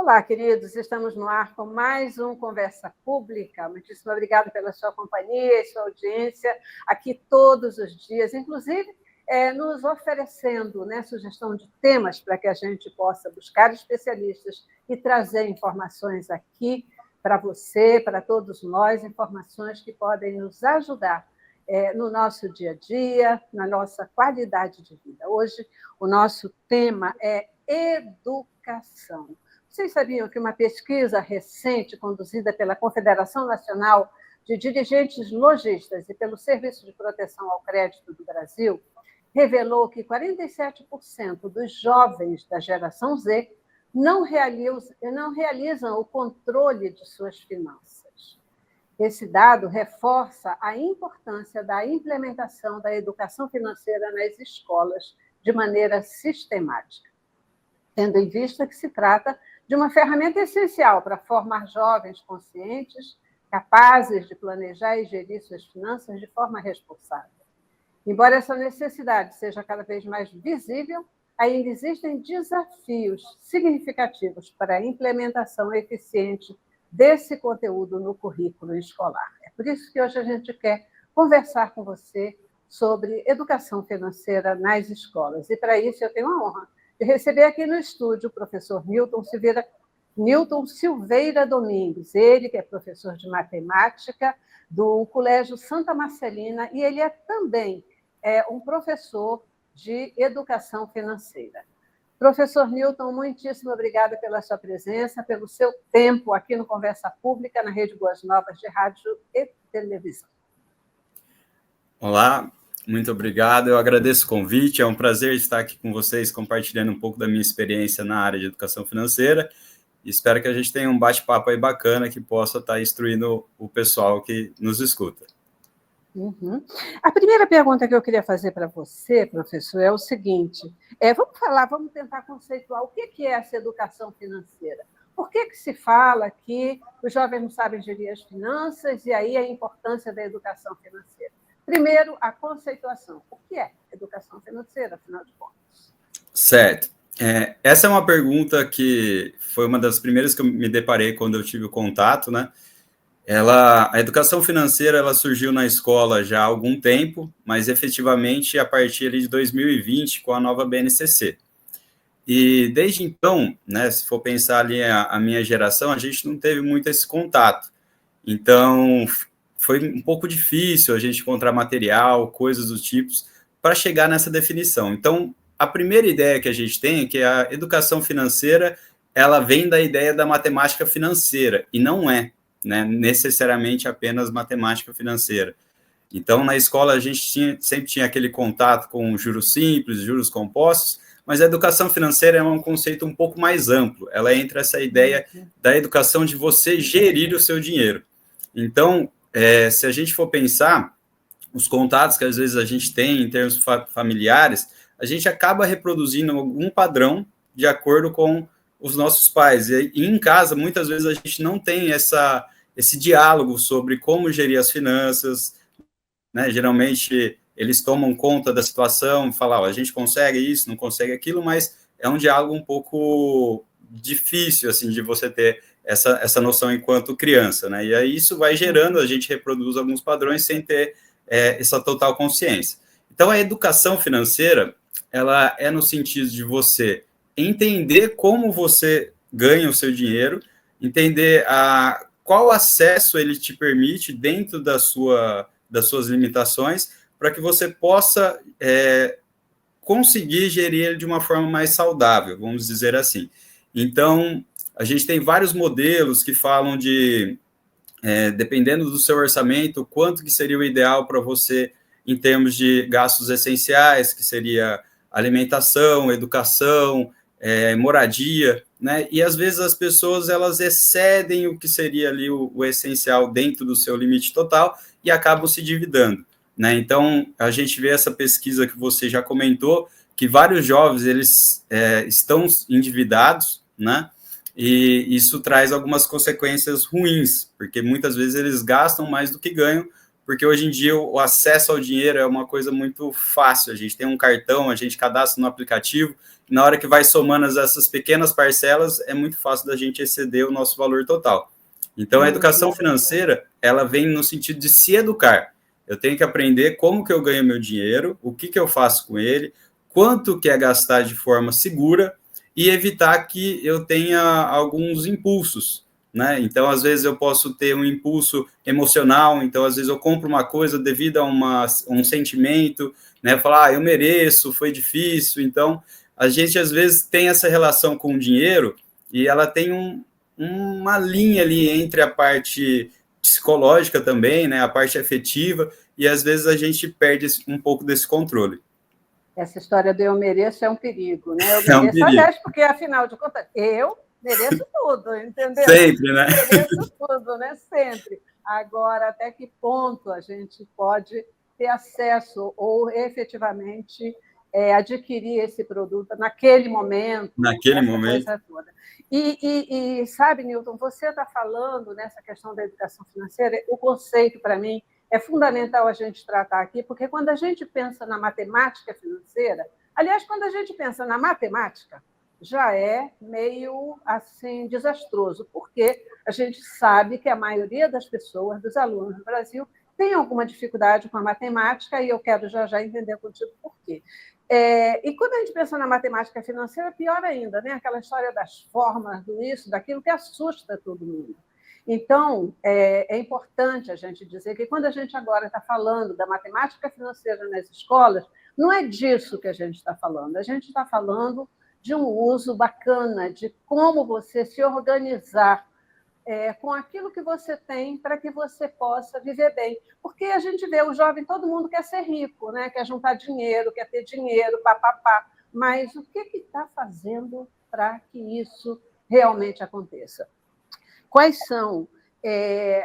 Olá, queridos, estamos no ar com mais um Conversa Pública. Muitíssimo obrigada pela sua companhia e sua audiência aqui todos os dias, inclusive nos oferecendo, né, sugestão de temas para que a gente possa buscar especialistas e trazer informações aqui para você, para todos nós, informações que podem nos ajudar no nosso dia a dia, na nossa qualidade de vida. Hoje, o nosso tema é educação. Vocês sabiam que uma pesquisa recente, conduzida pela Confederação Nacional de Dirigentes Lojistas e pelo Serviço de Proteção ao Crédito do Brasil, revelou que 47% dos jovens da geração Z não realizam o controle de suas finanças. Esse dado reforça a importância da implementação da educação financeira nas escolas de maneira sistemática, tendo em vista que se trata de uma ferramenta essencial para formar jovens conscientes, capazes de planejar e gerir suas finanças de forma responsável. Embora essa necessidade seja cada vez mais visível, ainda existem desafios significativos para a implementação eficiente desse conteúdo no currículo escolar. É por isso que hoje a gente quer conversar com você sobre educação financeira nas escolas. E para isso eu tenho a honra de receber aqui no estúdio o professor Nilton Silveira Domingues, ele que é professor de matemática do Colégio Santa Marcelina e ele é também um professor de educação financeira. Professor Nilton, muitíssimo obrigada pela sua presença, pelo seu tempo aqui no Conversa Pública, na Rede Boas Novas de Rádio e Televisão. Olá, muito obrigado. Eu agradeço o convite. É um prazer estar aqui com vocês, compartilhando um pouco da minha experiência na área de educação financeira. Espero que a gente tenha um bate-papo aí bacana que possa estar instruindo o pessoal que nos escuta. Uhum. A primeira pergunta que eu queria fazer para você, professor, é o seguinte: vamos tentar conceituar o que é essa educação financeira. Por que se fala que os jovens não sabem gerir as finanças e aí a importância da educação financeira? Primeiro, a conceituação. O que é educação financeira, afinal de contas? Certo. Essa é uma pergunta que foi uma das primeiras que eu me deparei quando eu tive o contato, né? A educação financeira ela surgiu na escola já há algum tempo, mas efetivamente a partir de 2020 com a nova BNCC. E desde então, né, se for pensar ali a minha geração, a gente não teve muito esse contato. Então, foi um pouco difícil a gente encontrar material, coisas do tipo, para chegar nessa definição. Então, a primeira ideia que a gente tem é que a educação financeira ela vem da ideia da matemática financeira, e não é, né, necessariamente apenas matemática financeira. Então, na escola, a gente sempre tinha aquele contato com juros simples, juros compostos, mas a educação financeira é um conceito um pouco mais amplo. Ela entra essa ideia da educação de você gerir o seu dinheiro. Então, se a gente for pensar, os contatos que às vezes a gente tem em termos familiares, a gente acaba reproduzindo algum padrão de acordo com os nossos pais. E em casa, muitas vezes, a gente não tem esse diálogo sobre como gerir as finanças, né? Geralmente, eles tomam conta da situação, falam, a gente consegue isso, não consegue aquilo, mas é um diálogo um pouco difícil, assim, de você ter essa noção enquanto criança, né? E aí isso vai gerando, a gente reproduz alguns padrões sem ter essa total consciência. Então, a educação financeira, ela é no sentido de você entender como você ganha o seu dinheiro, entender qual acesso ele te permite dentro das suas limitações, para que você possa conseguir gerir ele de uma forma mais saudável, vamos dizer assim. Então, a gente tem vários modelos que falam de, dependendo do seu orçamento, quanto que seria o ideal para você em termos de gastos essenciais, que seria alimentação, educação, moradia, né? E às vezes as pessoas elas excedem o que seria ali o essencial dentro do seu limite total e acabam se endividando, né? Então a gente vê essa pesquisa que você já comentou, que vários jovens eles estão endividados, né? E isso traz algumas consequências ruins, porque muitas vezes eles gastam mais do que ganham, porque hoje em dia o acesso ao dinheiro é uma coisa muito fácil. A gente tem um cartão, a gente cadastra no aplicativo, e na hora que vai somando essas pequenas parcelas, é muito fácil da gente exceder o nosso valor total. Então, a educação financeira, ela vem no sentido de se educar. Eu tenho que aprender como que eu ganho meu dinheiro, o que eu faço com ele, quanto que é gastar de forma segura e evitar que eu tenha alguns impulsos, né? Então, às vezes, eu posso ter um impulso emocional, então, às vezes, eu compro uma coisa devido a um sentimento, né? Falar, eu mereço, foi difícil. Então, a gente, às vezes, tem essa relação com o dinheiro e ela tem uma linha ali entre a parte psicológica também, né? A parte afetiva, e às vezes a gente perde um pouco desse controle. Essa história do eu mereço é um perigo, né? Eu mereço, um perigo. Aliás, porque, afinal de contas, eu mereço tudo, entendeu? Sempre, né? Mereço tudo, né? Sempre. Agora, até que ponto a gente pode ter acesso ou efetivamente adquirir esse produto naquele momento, naquele momento. Coisa toda. E sabe, Newton, você está falando nessa questão da educação financeira, o conceito, para mim, é fundamental a gente tratar aqui, porque quando a gente pensa na matemática financeira, aliás, quando a gente pensa na matemática, já é meio assim desastroso, porque a gente sabe que a maioria das pessoas, dos alunos no Brasil, tem alguma dificuldade com a matemática, e eu quero já entender contigo por quê. E quando a gente pensa na matemática financeira, pior ainda, né? Aquela história das formas, do isso, daquilo, que assusta todo mundo. Então, é importante a gente dizer que quando a gente agora está falando da matemática financeira nas escolas, não é disso que a gente está falando. A gente está falando de um uso bacana, de como você se organizar com aquilo que você tem para que você possa viver bem. Porque a gente vê o jovem, todo mundo quer ser rico, né? Quer juntar dinheiro, quer ter dinheiro, papapá. Mas o que está fazendo para que isso realmente aconteça? Quais são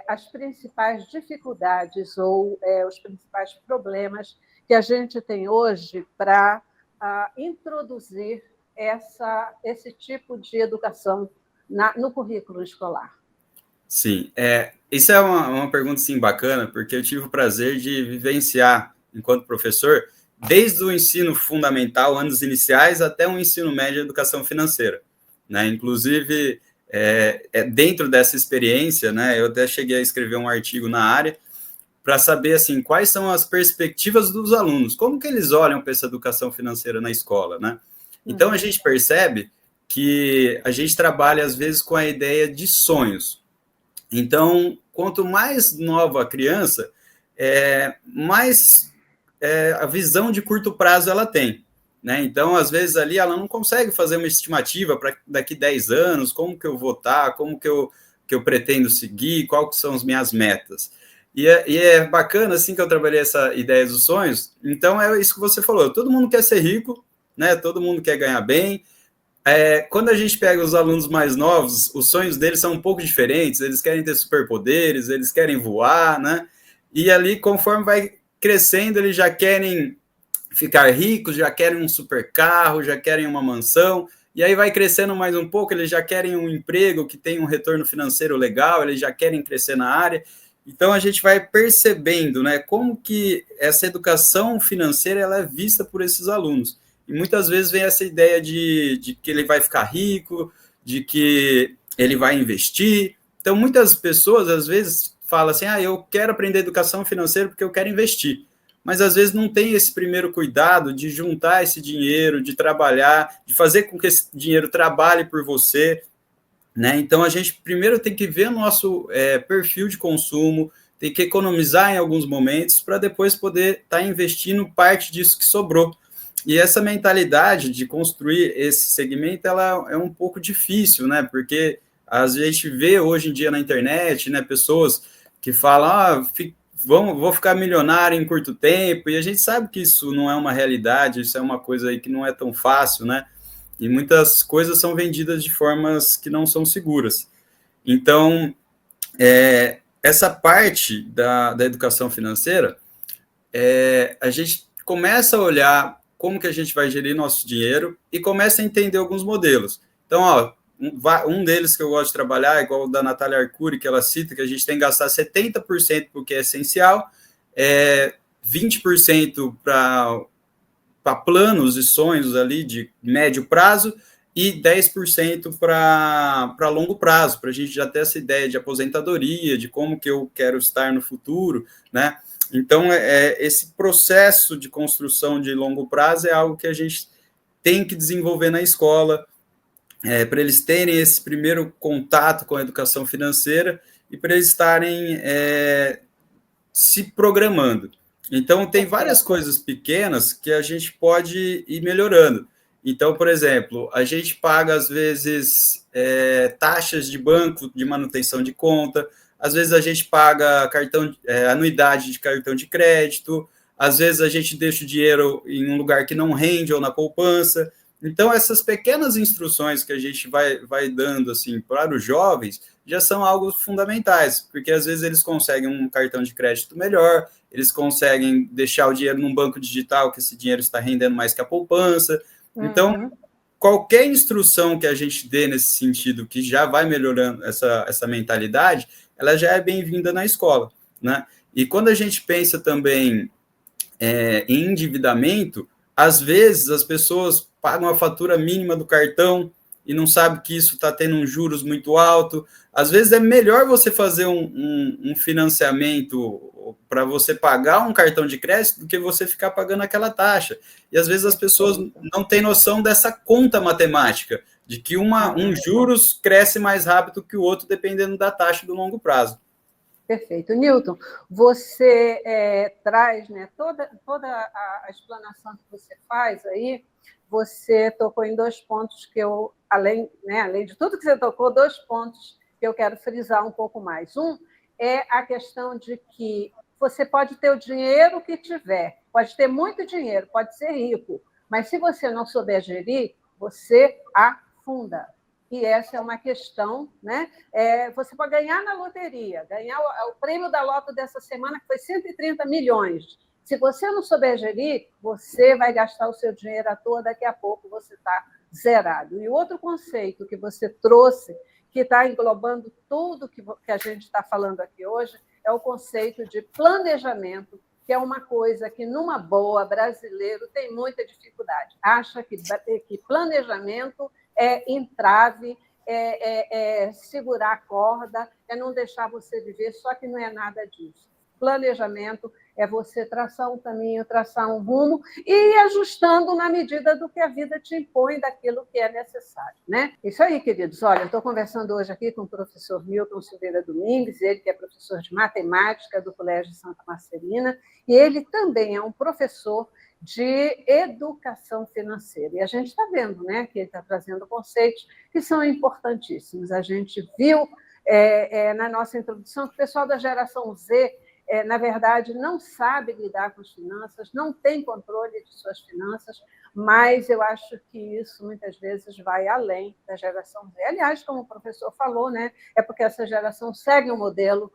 as principais dificuldades ou os principais problemas que a gente tem hoje para introduzir esse tipo de educação no currículo escolar? Sim, isso é uma pergunta sim, bacana, porque eu tive o prazer de vivenciar, enquanto professor, desde o ensino fundamental, anos iniciais, até o ensino médio de educação financeira, né? Inclusive, dentro dessa experiência, né, eu até cheguei a escrever um artigo na área para saber assim, quais são as perspectivas dos alunos, como que eles olham para essa educação financeira na escola, né? Então, a gente percebe que a gente trabalha, às vezes, com a ideia de sonhos. Então, quanto mais nova a criança, mais a visão de curto prazo ela tem, né? Então, às vezes, ali ela não consegue fazer uma estimativa para daqui 10 anos, como que eu vou estar, como que eu pretendo seguir, quais são as minhas metas. E é bacana, assim, que eu trabalhei essa ideia dos sonhos. Então, é isso que você falou, todo mundo quer ser rico, né? Todo mundo quer ganhar bem. Quando a gente pega os alunos mais novos, os sonhos deles são um pouco diferentes, eles querem ter superpoderes, eles querem voar, né? E ali, conforme vai crescendo, eles já querem ficar ricos, já querem um super carro, já querem uma mansão, e aí vai crescendo mais um pouco, eles já querem um emprego que tem um retorno financeiro legal, eles já querem crescer na área. Então, a gente vai percebendo, né, como que essa educação financeira ela é vista por esses alunos. E muitas vezes vem essa ideia de que ele vai ficar rico, de que ele vai investir. Então, muitas pessoas, às vezes, falam assim, eu quero aprender educação financeira porque eu quero investir. Mas, às vezes, não tem esse primeiro cuidado de juntar esse dinheiro, de trabalhar, de fazer com que esse dinheiro trabalhe por você, né? Então, a gente primeiro tem que ver o nosso perfil de consumo, tem que economizar em alguns momentos para depois poder estar investindo parte disso que sobrou. E essa mentalidade de construir esse segmento, ela é um pouco difícil, né? Porque a gente vê hoje em dia na internet, né, pessoas que falam, vou ficar milionário em curto tempo, e a gente sabe que isso não é uma realidade, isso é uma coisa aí que não é tão fácil, né? E muitas coisas são vendidas de formas que não são seguras. Então, essa parte da educação financeira, a gente começa a olhar como que a gente vai gerir nosso dinheiro e começa a entender alguns modelos. Então, um deles que eu gosto de trabalhar, igual o da Natália Arcuri, que ela cita, que a gente tem que gastar 70% porque é essencial 20% para planos e sonhos ali de médio prazo e 10% para longo prazo, para a gente já ter essa ideia de aposentadoria, de como que eu quero estar no futuro, né? Então, esse processo de construção de longo prazo é algo que a gente tem que desenvolver na escola, para eles terem esse primeiro contato com a educação financeira e para eles estarem se programando. Então, tem várias coisas pequenas que a gente pode ir melhorando. Então, por exemplo, a gente paga, às vezes, taxas de banco de manutenção de conta, às vezes a gente paga anuidade de cartão de crédito, às vezes a gente deixa o dinheiro em um lugar que não rende ou na poupança. Então, essas pequenas instruções que a gente vai dando assim, para os jovens já são algo fundamentais, porque às vezes eles conseguem um cartão de crédito melhor, eles conseguem deixar o dinheiro num banco digital, que esse dinheiro está rendendo mais que a poupança. Então, qualquer instrução que a gente dê nesse sentido, que já vai melhorando essa mentalidade, ela já é bem-vinda na escola, né? E quando a gente pensa também em endividamento, às vezes as pessoas pagam a fatura mínima do cartão e não sabe que isso está tendo um juros muito alto. Às vezes é melhor você fazer um financiamento para você pagar um cartão de crédito do que você ficar pagando aquela taxa. E às vezes as pessoas não têm noção dessa conta matemática, de que um juros cresce mais rápido que o outro, dependendo da taxa do longo prazo. Perfeito. Newton, você traz, né, toda a explanação que você faz aí, você tocou em 2 pontos que eu, além de tudo que você tocou, 2 pontos que eu quero frisar um pouco mais. Um é a questão de que você pode ter o dinheiro que tiver, pode ter muito dinheiro, pode ser rico, mas se você não souber gerir, você afunda. E essa é uma questão, né? Você pode ganhar na loteria, ganhar o prêmio da loto dessa semana, que foi 130 milhões. Se você não souber gerir, você vai gastar o seu dinheiro à toa, daqui a pouco você está zerado. E o outro conceito que você trouxe, que está englobando tudo que a gente está falando aqui hoje, é o conceito de planejamento, que é uma coisa que, numa boa, brasileiro tem muita dificuldade. Acha que planejamento é entrave, segurar a corda, é não deixar você viver, só que não é nada disso. Planejamento é você traçar um caminho, traçar um rumo e ir ajustando na medida do que a vida te impõe, daquilo que é necessário, né? Isso aí, queridos. Olha, eu estou conversando hoje aqui com o professor Milton Silveira Domingues, ele que é professor de matemática do Colégio Santa Marcelina, e ele também é um professor de educação financeira. E a gente está vendo, né, que ele está trazendo conceitos que são importantíssimos. A gente viu na nossa introdução que o pessoal da geração Z, na verdade, não sabe lidar com as finanças, não tem controle de suas finanças, mas eu acho que isso muitas vezes vai além da geração Z. Aliás, como o professor falou, né, é porque essa geração segue um modelo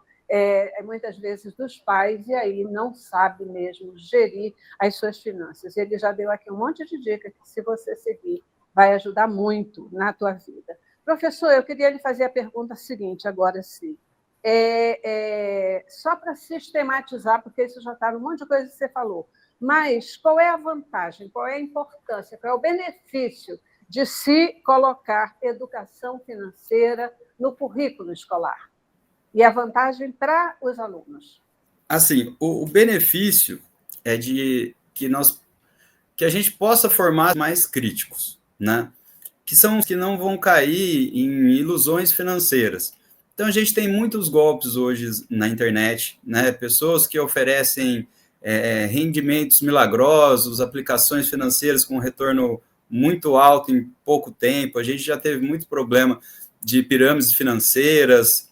muitas vezes dos pais, e aí não sabe mesmo gerir as suas finanças. Ele já deu aqui um monte de dicas que, se você seguir, vai ajudar muito na tua vida. Professor, eu queria lhe fazer a pergunta seguinte, agora sim. Só para sistematizar, porque isso já está um monte de coisa que você falou, mas qual é a vantagem, qual é a importância, qual é o benefício de se colocar educação financeira no currículo escolar? E a vantagem para os alunos? Assim, o benefício é de que a gente possa formar mais críticos, né? Que são os que não vão cair em ilusões financeiras. Então, a gente tem muitos golpes hoje na internet, né? Pessoas que oferecem rendimentos milagrosos, aplicações financeiras com retorno muito alto em pouco tempo. A gente já teve muito problema de pirâmides financeiras.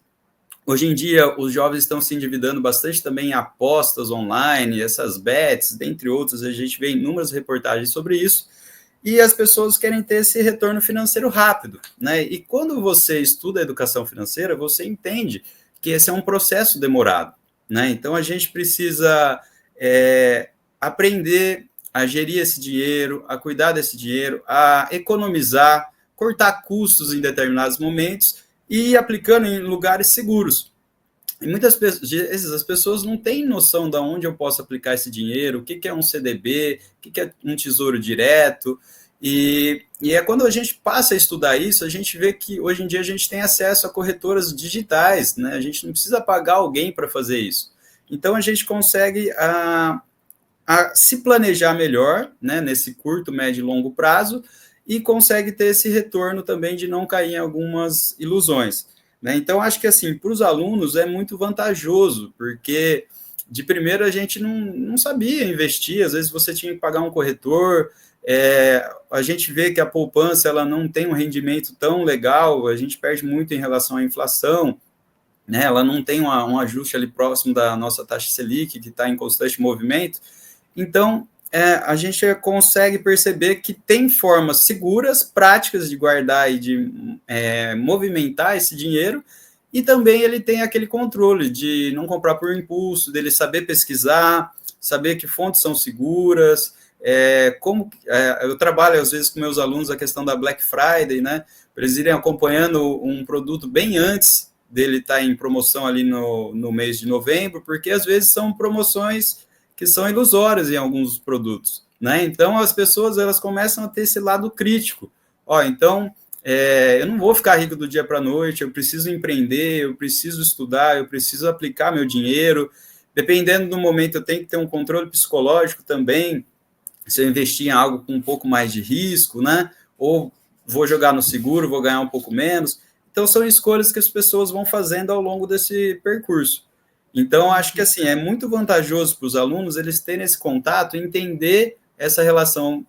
Hoje em dia, os jovens estão se endividando bastante também em apostas online, essas bets, dentre outras. A gente vê inúmeras reportagens sobre isso. E as pessoas querem ter esse retorno financeiro rápido, né? E quando você estuda a educação financeira, você entende que esse é um processo demorado, né? Então, a gente precisa aprender a gerir esse dinheiro, a cuidar desse dinheiro, a economizar, cortar custos em determinados momentos e ir aplicando em lugares seguros. E muitas vezes as pessoas não têm noção de onde eu posso aplicar esse dinheiro, o que é um CDB, o que é um tesouro direto. E é quando a gente passa a estudar isso, a gente vê que hoje em dia a gente tem acesso a corretoras digitais, né? A gente não precisa pagar alguém para fazer isso. Então a gente consegue a se planejar melhor, né, nesse curto, médio e longo prazo, e consegue ter esse retorno também de não cair em algumas ilusões. Né? Então, acho que assim, para os alunos é muito vantajoso, porque de primeiro a gente não sabia investir, às vezes você tinha que pagar um corretor, a gente vê que a poupança ela não tem um rendimento tão legal, a gente perde muito em relação à inflação, né? Ela não tem um ajuste ali próximo da nossa taxa Selic, que está em constante movimento. Então, a gente consegue perceber que tem formas seguras, práticas de guardar e de movimentar esse dinheiro, e também ele tem aquele controle de não comprar por impulso, dele saber pesquisar, saber que fontes são seguras, eu trabalho às vezes com meus alunos a questão da Black Friday, né, para eles irem acompanhando um produto bem antes dele estar em promoção ali no mês de novembro, porque às vezes são promoções que são ilusórias em alguns produtos, né? Então as pessoas elas começam a ter esse lado crítico. Então eu não vou ficar rico do dia para a noite, eu preciso empreender, eu preciso estudar, eu preciso aplicar meu dinheiro. Dependendo do momento, eu tenho que ter um controle psicológico também, se eu investir em algo com um pouco mais de risco, né? Ou vou jogar no seguro, vou ganhar um pouco menos. Então, são escolhas que as pessoas vão fazendo ao longo desse percurso. Então, acho que assim é muito vantajoso para os alunos eles terem esse contato e entender essa relação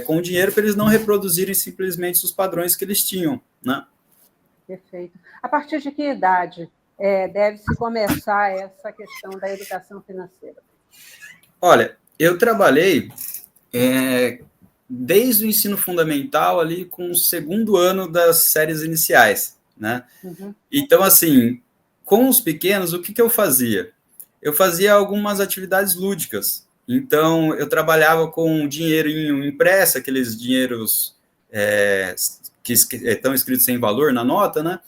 com o dinheiro para eles não reproduzirem simplesmente os padrões que eles tinham, né? Perfeito. A partir de que idade deve-se começar essa questão da educação financeira? Olha, eu trabalhei desde o ensino fundamental ali com o segundo ano das séries iniciais, né? Uhum. Então, assim, com os pequenos, o que eu fazia? Eu fazia algumas atividades lúdicas. Então, eu trabalhava com dinheirinho impresso, aqueles dinheiros que estão escritos sem valor na nota, né?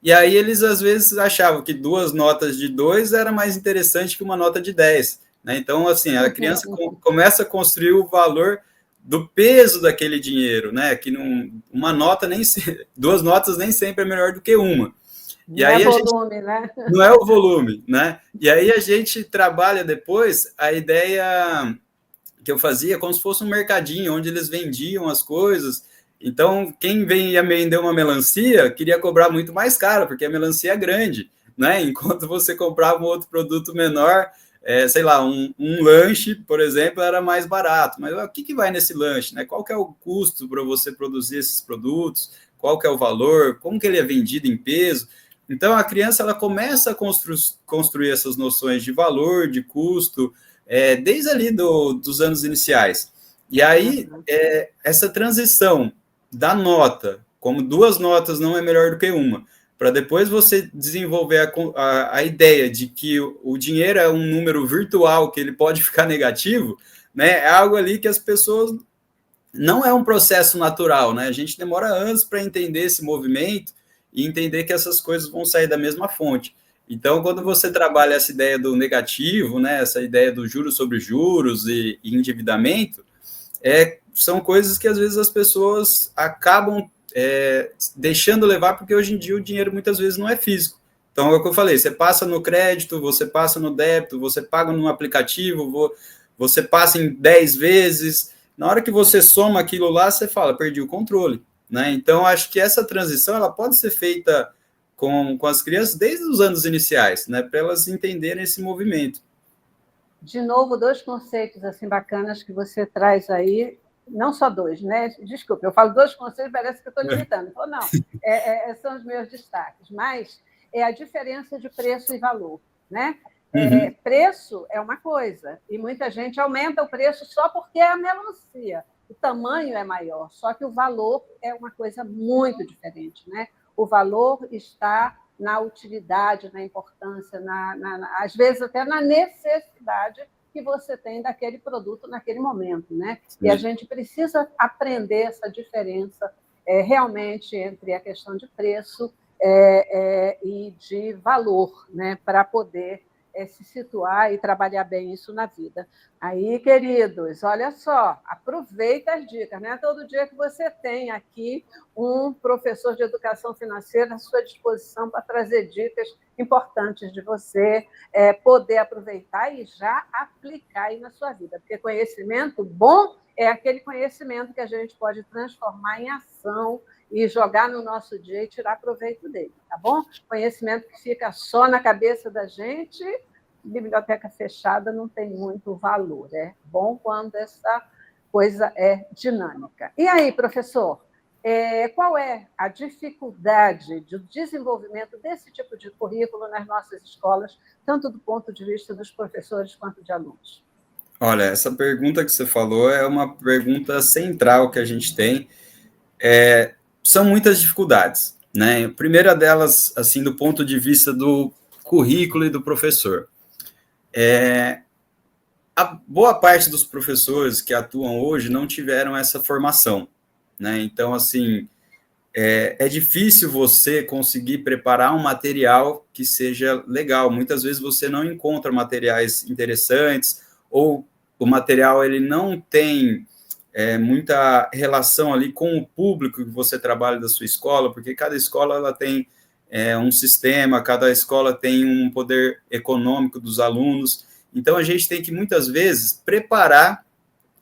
E aí eles, às vezes, achavam que 2 notas de 2 era mais interessante que uma nota de 10. Né? Então, assim, a criança começa a construir o valor do peso daquele dinheiro, né? Que uma nota 2 notas nem sempre é melhor do que uma. E não aí é volume, né? Não é o volume, né? E aí a gente trabalha depois a ideia que eu fazia como se fosse um mercadinho, onde eles vendiam as coisas. Então, quem ia vender uma melancia queria cobrar muito mais caro, porque a melancia é grande, né? Enquanto você comprava um outro produto menor, sei lá, um lanche, por exemplo, era mais barato. Mas o que vai nesse lanche, né? Qual que é o custo para você produzir esses produtos? Qual que é o valor? Como que ele é vendido em peso? Então, a criança ela começa a construir essas noções de valor, de custo, desde ali dos anos iniciais. E aí, essa transição da nota, como 2 notas não é melhor do que uma, para depois você desenvolver a ideia de que o dinheiro é um número virtual, que ele pode ficar negativo, né? É algo ali que as pessoas... Não é um processo natural, né? A gente demora anos para entender esse movimento e entender que essas coisas vão sair da mesma fonte. Então, quando você trabalha essa ideia do negativo, né, essa ideia do juros sobre juros e endividamento, são coisas que às vezes as pessoas acabam deixando levar, porque hoje em dia o dinheiro muitas vezes não é físico. Então, é o que eu falei, você passa no crédito, você passa no débito, você paga num aplicativo, você passa em 10 vezes. Na hora que você soma aquilo lá, você fala, perdi o controle. Né? Então, acho que essa transição ela pode ser feita com as crianças desde os anos iniciais, né? Para elas entenderem esse movimento. De novo, 2 conceitos assim bacanas que você traz aí, não só 2, né? Desculpa, eu falo 2 conceitos, parece que eu estou limitando. Então, não, são os meus destaques, mas é a diferença de preço e valor, né? Preço é uma coisa, e muita gente aumenta o preço só porque é a melancia. O tamanho é maior, só que o valor é uma coisa muito diferente, né? O valor está na utilidade, na importância, às vezes até na necessidade que você tem daquele produto naquele momento, né? E a gente precisa aprender essa diferença realmente entre a questão de preço e de valor, né, para poder se situar e trabalhar bem isso na vida. Aí, queridos, olha só, aproveita as dicas, né? Todo dia que você tem aqui um professor de educação financeira à sua disposição para trazer dicas importantes de você poder aproveitar e já aplicar aí na sua vida, porque conhecimento bom é aquele conhecimento que a gente pode transformar em ação e jogar no nosso dia e tirar proveito dele, tá bom? Conhecimento que fica só na cabeça da gente, biblioteca fechada não tem muito valor. É bom quando essa coisa é dinâmica. E aí, professor, qual é a dificuldade de desenvolvimento desse tipo de currículo nas nossas escolas, tanto do ponto de vista dos professores quanto de alunos? Olha, essa pergunta que você falou é uma pergunta central que a gente tem. São muitas dificuldades, né? A primeira delas, assim, do ponto de vista do currículo e do professor. A boa parte dos professores que atuam hoje não tiveram essa formação, né? Então, assim, é difícil você conseguir preparar um material que seja legal. Muitas vezes você não encontra materiais interessantes, ou o material ele não tem muita relação ali com o público que você trabalha da sua escola, porque cada escola ela tem um sistema, cada escola tem um poder econômico dos alunos. Então, a gente tem que, muitas vezes, preparar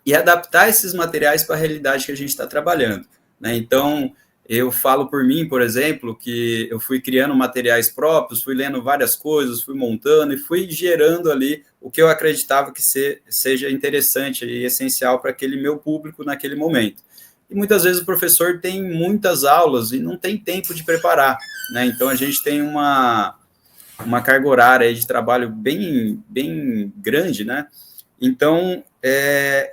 e adaptar esses materiais para a realidade que a gente está trabalhando, né? Então, eu falo por mim, por exemplo, que eu fui criando materiais próprios, fui lendo várias coisas, fui montando e fui gerando ali o que eu acreditava que seja interessante e essencial para aquele meu público naquele momento. E muitas vezes o professor tem muitas aulas e não tem tempo de preparar, né? Então, a gente tem uma carga horária de trabalho bem, bem grande, né? Então,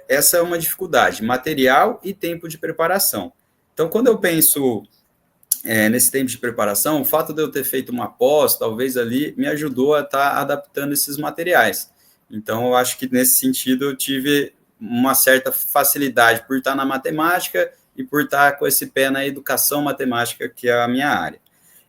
essa é uma dificuldade, material e tempo de preparação. Então, quando eu penso nesse tempo de preparação, o fato de eu ter feito uma pós, talvez ali, me ajudou a estar adaptando esses materiais. Então, eu acho que nesse sentido eu tive uma certa facilidade por estar na matemática e por estar com esse pé na educação matemática, que é a minha área.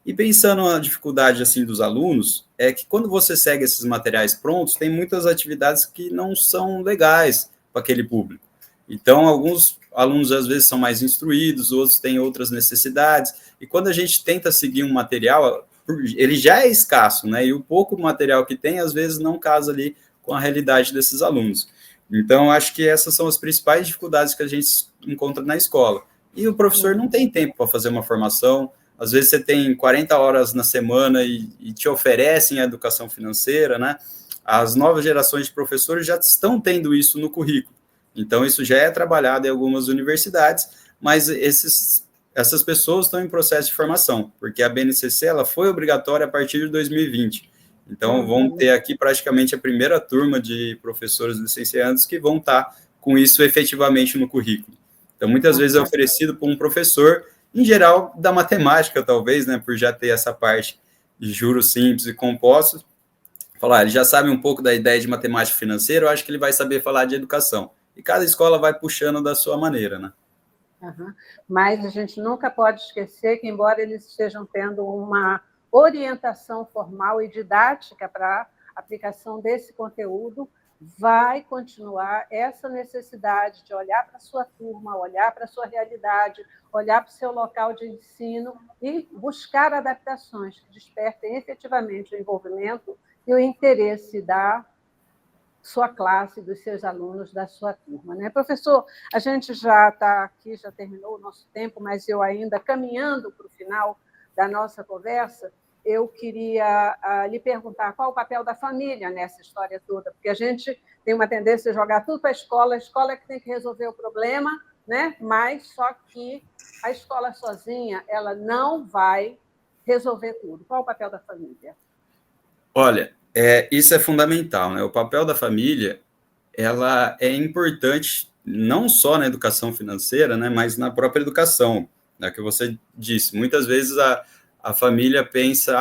E pensando na dificuldade assim dos alunos, é que quando você segue esses materiais prontos, tem muitas atividades que não são legais para aquele público. Então, alguns alunos às vezes são mais instruídos, outros têm outras necessidades, e quando a gente tenta seguir um material, ele já é escasso, né? E o pouco material que tem, às vezes, não casa ali com a realidade desses alunos. Então, acho que essas são as principais dificuldades que a gente encontra na escola. E o professor não tem tempo para fazer uma formação. Às vezes você tem 40 horas na semana e te oferecem a educação financeira, né? As novas gerações de professores já estão tendo isso no currículo. Então, isso já é trabalhado em algumas universidades, mas essas pessoas estão em processo de formação, porque a BNCC ela foi obrigatória a partir de 2020. Então, vamos ter aqui praticamente a primeira turma de professores licenciados que vão estar com isso efetivamente no currículo. Então, muitas vezes é oferecido por um professor, em geral, da matemática, talvez, né, por já ter essa parte de juros simples e compostos. Falar, ele já sabe um pouco da ideia de matemática financeira, eu acho que ele vai saber falar de educação. E cada escola vai puxando da sua maneira, né? Uhum. Mas a gente nunca pode esquecer que, embora eles estejam tendo uma orientação formal e didática para a aplicação desse conteúdo, vai continuar essa necessidade de olhar para a sua turma, olhar para a sua realidade, olhar para o seu local de ensino e buscar adaptações que despertem efetivamente o envolvimento e o interesse da sua classe, dos seus alunos, da sua turma, né? Professor, a gente já está aqui, já terminou o nosso tempo, mas eu ainda caminhando para o final da nossa conversa, eu queria lhe perguntar qual o papel da família nessa história toda, porque a gente tem uma tendência a jogar tudo para a escola é que tem que resolver o problema, né? Mas só que a escola sozinha ela não vai resolver tudo. Qual o papel da família? Olha, isso é fundamental, né? O papel da família, ela é importante não só na educação financeira, né, mas na própria educação, né, que você disse. Muitas vezes a família pensa,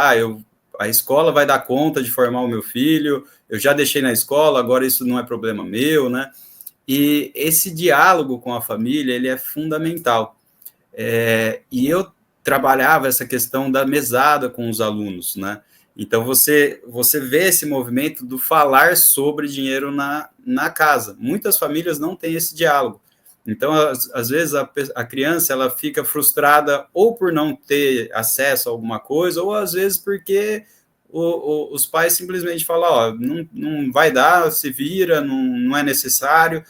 a escola vai dar conta de formar o meu filho, eu já deixei na escola, agora isso não é problema meu, né? E esse diálogo com a família, ele é fundamental. E eu trabalhava essa questão da mesada com os alunos, né? Então, você vê esse movimento do falar sobre dinheiro na casa. Muitas famílias não têm esse diálogo. Então, às vezes, a criança ela fica frustrada ou por não ter acesso a alguma coisa, ou às vezes porque os pais simplesmente falam, ó, não vai dar, se vira, não é necessário.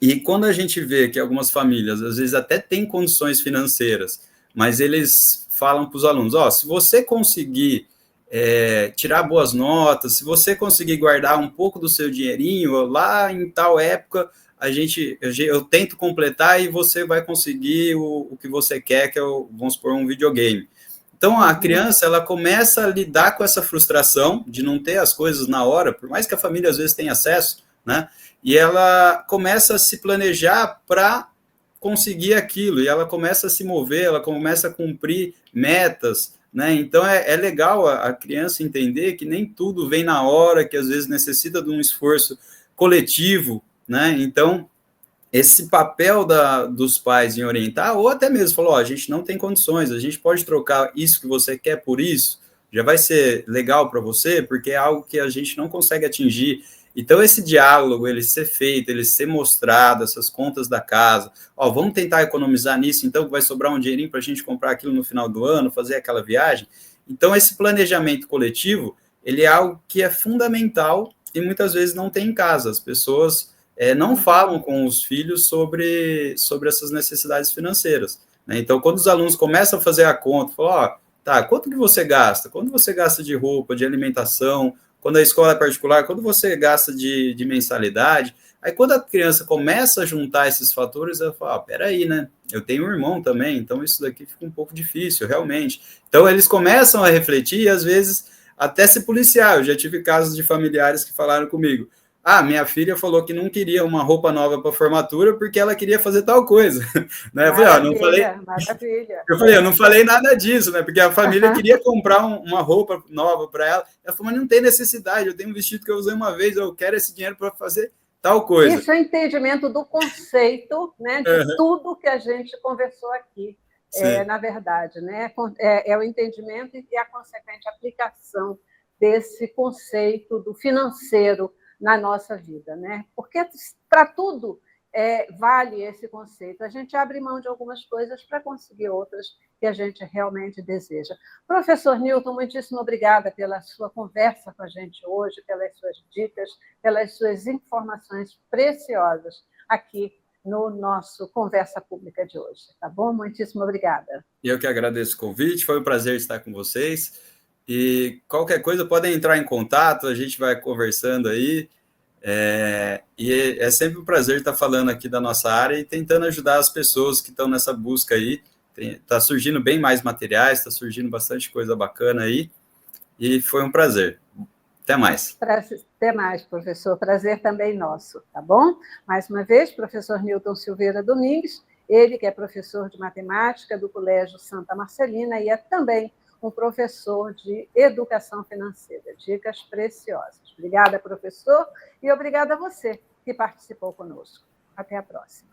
E quando a gente vê que algumas famílias, às vezes, até têm condições financeiras, mas eles falam para os alunos, ó, se você conseguir tirar boas notas, se você conseguir guardar um pouco do seu dinheirinho, lá em tal época, eu tento completar e você vai conseguir o que você quer, que é, vamos supor, um videogame. Então, a criança, ela começa a lidar com essa frustração de não ter as coisas na hora, por mais que a família, às vezes, tenha acesso, né? E ela começa a se planejar para conseguir aquilo, e ela começa a se mover, ela começa a cumprir metas, né? Então, é legal a criança entender que nem tudo vem na hora, que às vezes necessita de um esforço coletivo, né? Então, esse papel dos pais em orientar, ou até mesmo falou, a gente não tem condições, a gente pode trocar isso que você quer por isso, já vai ser legal para você, porque é algo que a gente não consegue atingir. Então, esse diálogo, ele ser feito, ele ser mostrado, essas contas da casa, vamos tentar economizar nisso, então, que vai sobrar um dinheirinho para a gente comprar aquilo no final do ano, fazer aquela viagem. Então, esse planejamento coletivo, ele é algo que é fundamental e muitas vezes não tem em casa. As pessoas não falam com os filhos sobre essas necessidades financeiras, né? Então, quando os alunos começam a fazer a conta, falam, tá, quanto que você gasta? Quanto você gasta de roupa, de alimentação? Quando a escola é particular, quando você gasta de mensalidade? Aí, quando a criança começa a juntar esses fatores, ela fala, peraí, né? Eu tenho um irmão também, então isso daqui fica um pouco difícil, realmente. Então, eles começam a refletir e, às vezes, até se policiar. Eu já tive casos de familiares que falaram comigo, minha filha falou que não queria uma roupa nova para formatura porque ela queria fazer tal coisa, né? Eu falei, maravilha. Eu não falei nada disso, né? Porque a família queria comprar uma roupa nova para ela. Ela falou, mas não tem necessidade, eu tenho um vestido que eu usei uma vez, eu quero esse dinheiro para fazer tal coisa. Isso é o entendimento do conceito, né, de tudo que a gente conversou aqui, na verdade, né? É o entendimento e a consequente aplicação desse conceito do financeiro na nossa vida, né? Porque para tudo vale esse conceito. A gente abre mão de algumas coisas para conseguir outras que a gente realmente deseja. Professor Newton, muitíssimo obrigada pela sua conversa com a gente hoje, pelas suas dicas, pelas suas informações preciosas aqui no nosso Conversa Pública de hoje, tá bom? Muitíssimo obrigada. Eu que agradeço o convite, foi um prazer estar com vocês. E qualquer coisa, podem entrar em contato, a gente vai conversando aí. E é sempre um prazer estar falando aqui da nossa área e tentando ajudar as pessoas que estão nessa busca aí. Está surgindo bem mais materiais, está surgindo bastante coisa bacana aí. E foi um prazer. Até mais. Até mais, professor. Prazer também nosso, tá bom? Mais uma vez, professor Newton Silveira Domingues, ele que é professor de matemática do Colégio Santa Marcelina e é também um professor de educação financeira. Dicas preciosas. Obrigada, professor, e obrigada a você que participou conosco. Até a próxima.